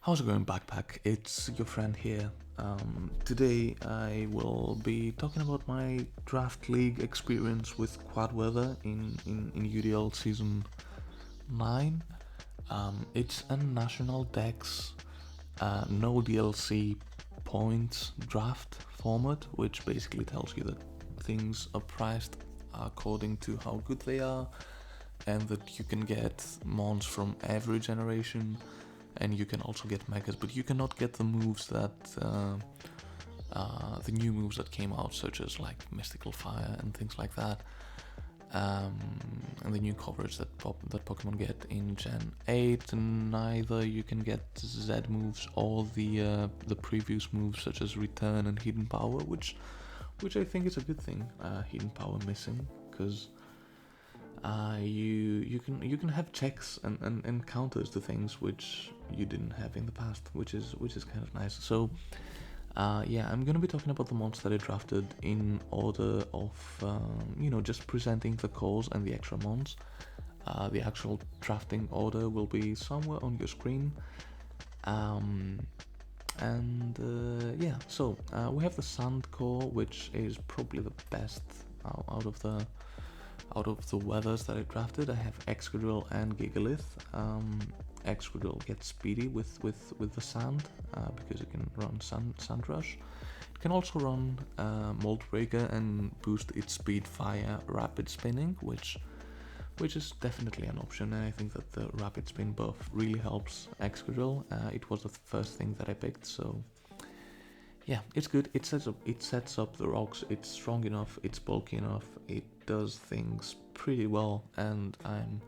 How's it going, Backpack? It's your friend here. Today I will be talking about my draft league experience with quad weather in UDL Season 9. It's a national dex, no DLC points draft format, which basically tells you that things are priced according to how good they are, and that you can get mons from every generation, and you can also get megas, but you cannot get the moves that the new moves that came out, such as like Mystical Fire and things like that, and the new coverage that Pokemon get in Gen 8. And neither you can get Z moves or the previous moves such as Return and Hidden Power, which I think is a good thing. Hidden Power missing, because you can have checks and counters to things which you didn't have in the past, which is kind of nice. So yeah, I'm gonna be talking about the mons that I drafted in order of just presenting the cores and the extra mons. The actual drafting order will be somewhere on your screen. Yeah, so we have the Sand core, which is probably the best out of the weathers that I drafted. I have Excadrill and Gigalith. Excadrill gets speedy with the sand, because it can run sand rush. It can also run Mold Breaker and boost its speed via rapid spinning, which is definitely an option, and I think that the rapid spin buff really helps Excadrill. It was the first thing that I picked, so yeah, it's good. It sets up the rocks. It's strong enough. It's bulky enough. It does things pretty well, and I'm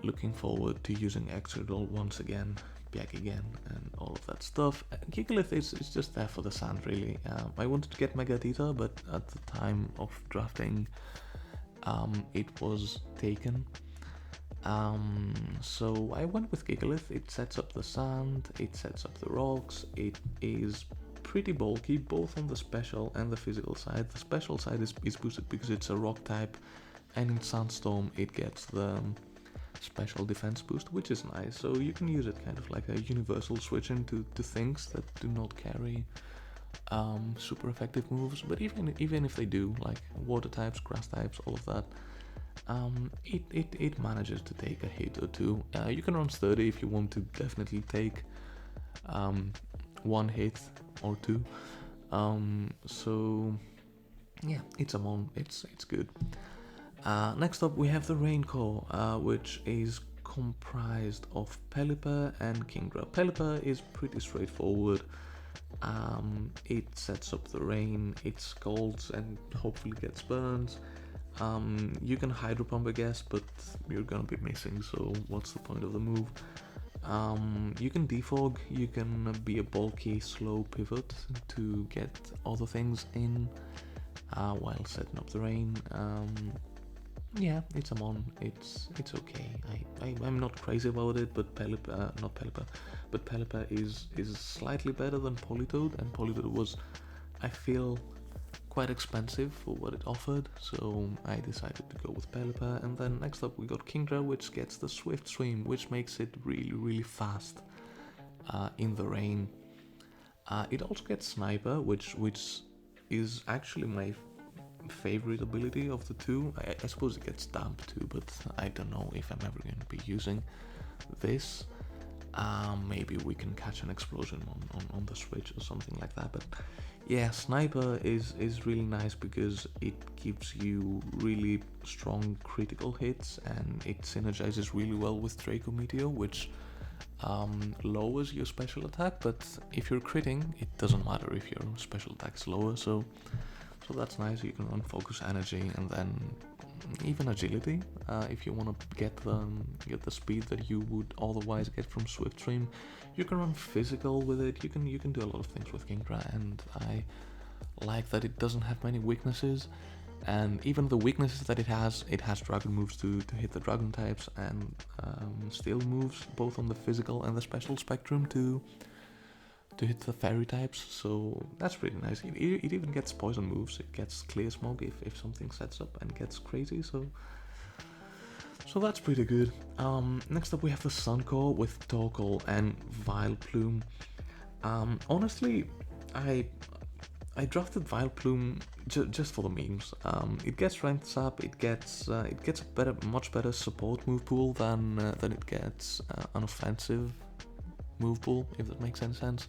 looking forward to using Excadrill once again, back again, and all of that stuff. Gigalith is just there for the sand, really. I wanted to get Megatita, but at the time of drafting, it was taken. So I went with Gigalith. It sets up the sand. It sets up the rocks. It is pretty bulky, both on the special and the physical side. The special side is boosted because it's a rock type, and in Sandstorm it gets the special defense boost, which is nice. So you can use it kind of like a universal switch into things that do not carry super effective moves, but even if they do, like water types, grass types, all of that, it manages to take a hit or two. You can run sturdy if you want to definitely take one hit or two. So yeah, it's a mon. It's good. Next up, we have the Rain Core, which is comprised of Pelipper and Kingdra. Pelipper is pretty straightforward. It sets up the rain, it scalds and hopefully gets burns. You can Hydro Pump, I guess, but you're gonna be missing, so what's the point of the move? You can defog, you can be a bulky, slow pivot to get other things in while setting up the rain. Yeah, it's a mon. It's okay. I'm not crazy about it, but Pelipper is slightly better than Politoed, and Politoed was, I feel, quite expensive for what it offered, so I decided to go with Pelipper. And then next up we got Kingdra, which gets the Swift Swim, which makes it really fast in the rain. It also gets Sniper, which is actually my favorite ability of the two. I suppose it gets Damp too, but I don't know if I'm ever going to be using this. Maybe we can catch an explosion on the switch or something like that. But yeah, Sniper is really nice because it gives you really strong critical hits, and it synergizes really well with Draco Meteor, which lowers your special attack. But if you're critting, it doesn't matter if your special attack is lower, so that's nice. You can run Focus Energy and then even Agility if you want to get the speed that you would otherwise get from Swift Stream. You can run Physical with it. You can do a lot of things with Kingdra, and I like that it doesn't have many weaknesses. And even the weaknesses that it has dragon moves to hit the dragon types, and steel moves both on the physical and the special spectrum to hit the fairy types, so that's pretty nice. It even gets poison moves. It gets Clear Smog if something sets up and gets crazy, so So that's pretty good. Next up we have the Sun Core with Torkoal and Vileplume. Honestly, I drafted Vileplume just for the memes. It gets strengths up. It gets a much better support move pool than it gets an offensive move pool, if that makes any sense.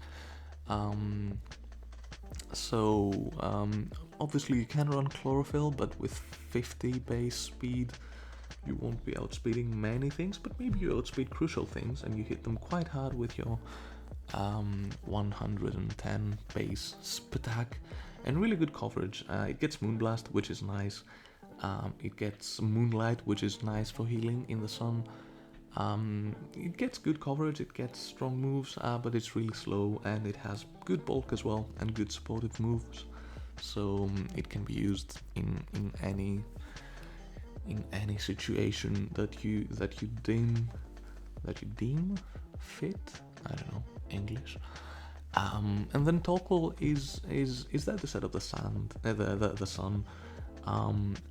Obviously you can run Chlorophyll, but with 50 base speed, you won't be outspeeding many things. But maybe you outspeed crucial things, and you hit them quite hard with your 110 base attack, and really good coverage. It gets Moonblast, which is nice. It gets Moonlight, which is nice for healing in the sun. It gets good coverage, it gets strong moves, but it's really slow, and it has good bulk as well and good supportive moves. So it can be used in any situation that you deem fit. I don't know English. And then Torkoal is there to set up the sun.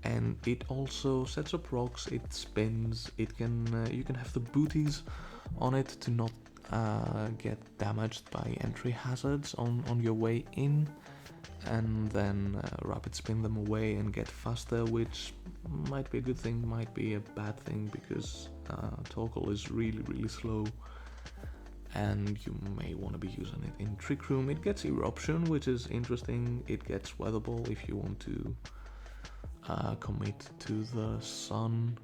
And it also sets up rocks. It spins. It can you can have the booties on it to not get damaged by entry hazards on your way in, and then rapid spin them away and get faster, which might be a good thing, might be a bad thing, because Torkoal is really slow, and you may want to be using it in Trick Room. It gets Eruption, which is interesting. It gets Weather Ball if you want to commit to the sun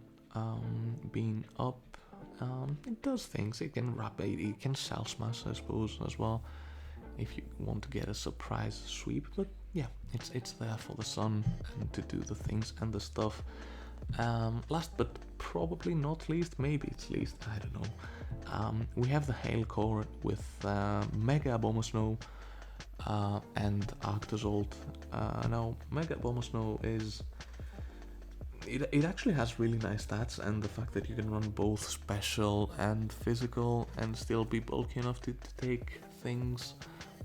being up. It does things. It can it can Cell Smash, I suppose, as well, if you want to get a surprise sweep. But yeah, it's there for the sun and to do the things and the stuff. Last but probably not least, maybe it's least, I don't know. We have the Hail Core with Mega Abomasnow and Arctozolt. Now, Mega Abomasnow is... It actually has really nice stats, and the fact that you can run both special and physical and still be bulky enough to take things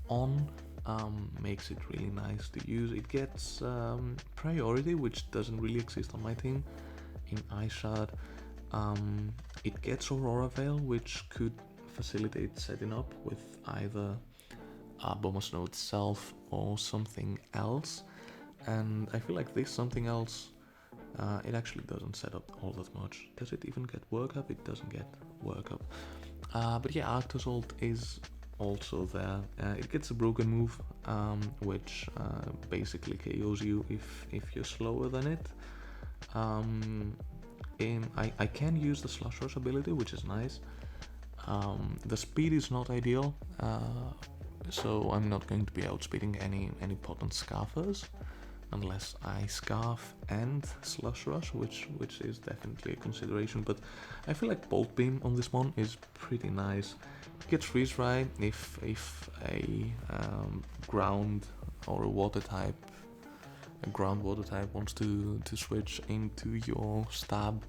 on makes it really nice to use. It gets priority, which doesn't really exist on my team in Ice Shard. It gets Aurora Veil, which could facilitate setting up with either Abomasnow itself or something else, and I feel like this something else it actually doesn't set up all that much. Does it even get Workup? It doesn't get Workup. But yeah, Arctozolt is also there. It gets a broken move, which basically KOs you if you're slower than it. I can use the Slush Rush ability, which is nice. The speed is not ideal, so I'm not going to be outspeeding any potent Scarfers, unless I Scarf and Slush Rush, which is definitely a consideration. But I feel like Bolt Beam on this one is pretty nice. It gets Freeze Dry if a ground or a water type, a ground water type wants to switch into your stab.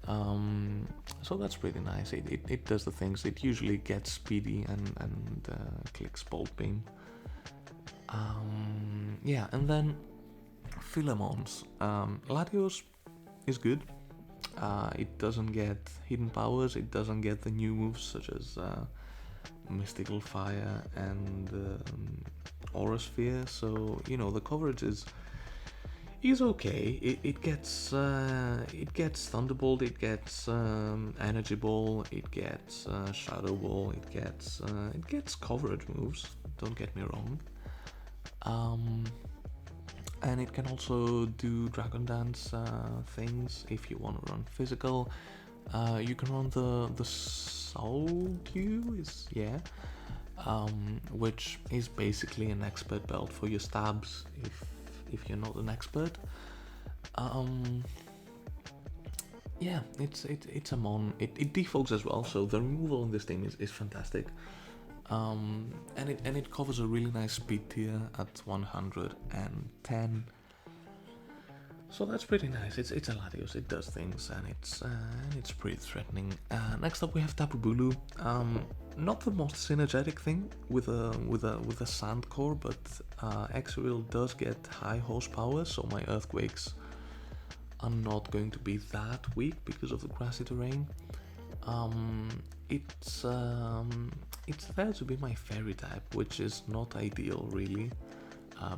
So that's pretty nice. It does the things. It usually gets speedy and clicks Bolt Beam. Yeah, and then Philemons. Latios is good. It doesn't get hidden powers. It doesn't get the new moves such as Mystical Fire and Aura Sphere. So the coverage is okay. It gets Thunderbolt. It gets Energy Ball. It gets Shadow Ball. It gets coverage moves. Don't get me wrong. And it can also do Dragon Dance things if you want to run physical. You can run the Soul Dew, which is basically an expert belt for your stabs if you're not an expert. Yeah, it's a mon. It defogs as well, so the removal on this thing is fantastic. And it covers a really nice speed tier at 110. So that's pretty nice. It's a Latios. It does things, and it's pretty threatening. Next up we have Taboo Lou. Not the most synergetic thing with a sand core, but Exoreal does get high horsepower, so my earthquakes are not going to be that weak because of the grassy terrain. It's there to be my fairy type, which is not ideal really,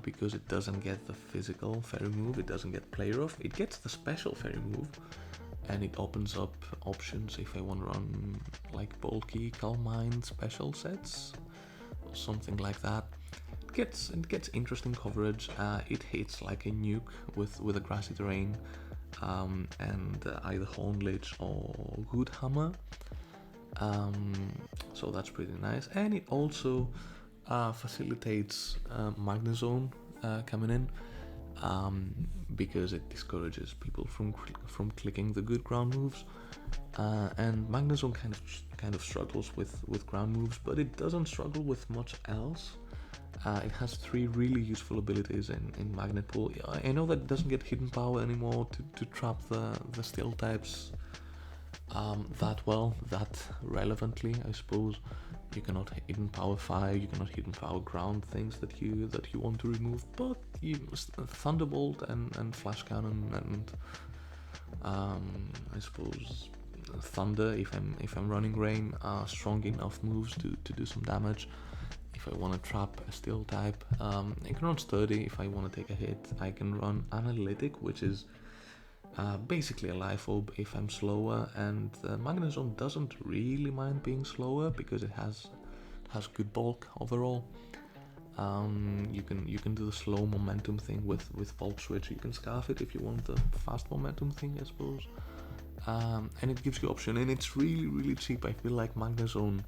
because it doesn't get the physical fairy move, it doesn't get play rough, it gets the special fairy move, and it opens up options if I want to run like bulky Calm Mind special sets or something like that. It gets interesting coverage. It hits like a nuke with a grassy terrain, and either Horn Lich or Good Hammer. So that's pretty nice, and it also facilitates Magnezone coming in, because it discourages people from clicking the good ground moves. And Magnezone kind of struggles with ground moves, but it doesn't struggle with much else. It has 3 really useful abilities in Magnet Pool. I know that it doesn't get hidden power anymore to trap the steel types that relevantly, I suppose. You cannot hidden power fire, you cannot hidden power ground things that you want to remove, but you Thunderbolt and Flash Cannon and I suppose Thunder if I'm running rain are strong enough moves to do some damage. If I want to trap a steel type, I can run Sturdy. If I want to take a hit, I can run Analytic, which is basically a life orb if I'm slower, and Magnezone doesn't really mind being slower because it has good bulk overall. You can do the slow momentum thing with Volt Switch. You can scarf it if you want the fast momentum thing, I suppose. And it gives you option, and it's really cheap. I feel like Magnezone,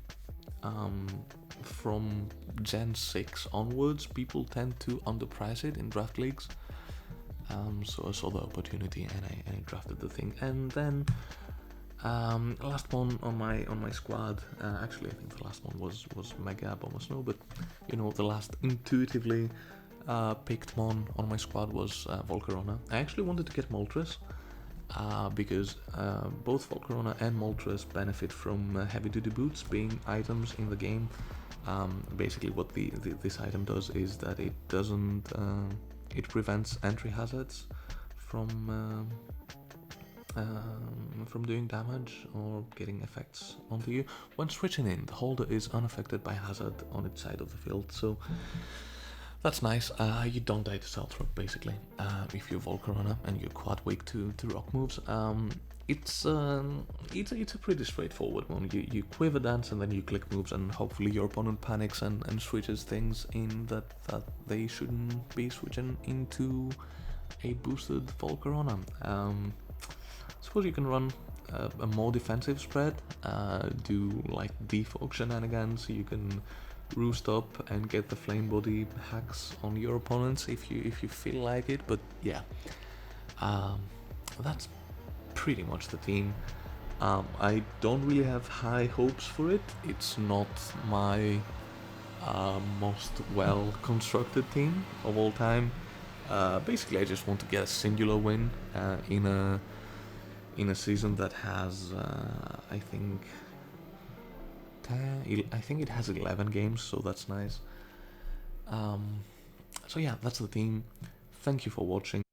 from Gen 6 onwards, people tend to underprice it in draft leagues. So I saw the opportunity and I drafted the thing. And then last one on my squad, actually I think the last one was Mega Bomber Snow, but the last intuitively picked mon on my squad was Volcarona. I actually wanted to get Moltres, because both Volcarona and Moltres benefit from heavy duty boots being items in the game. Basically what this item does is that it doesn't it prevents entry hazards from doing damage or getting effects onto you. When switching in, the holder is unaffected by hazard on its side of the field, so that's nice. You don't die to Stealth Rock basically if you're Volcarona and you're quite weak to rock moves. It's a pretty straightforward one. You quiver dance and then you click moves, and hopefully your opponent panics and switches things in that they shouldn't be switching into a boosted Volcarona. Suppose you can run a more defensive spread, do like defog shenanigans. You can roost up and get the flame body hacks on your opponents if you feel like it. But yeah, that's pretty much the team. I don't really have high hopes for it. It's not my most well constructed team of all time. Basically I just want to get a singular win in a season that has I think it has 11 games, so that's nice. So yeah, that's the team. Thank you for watching.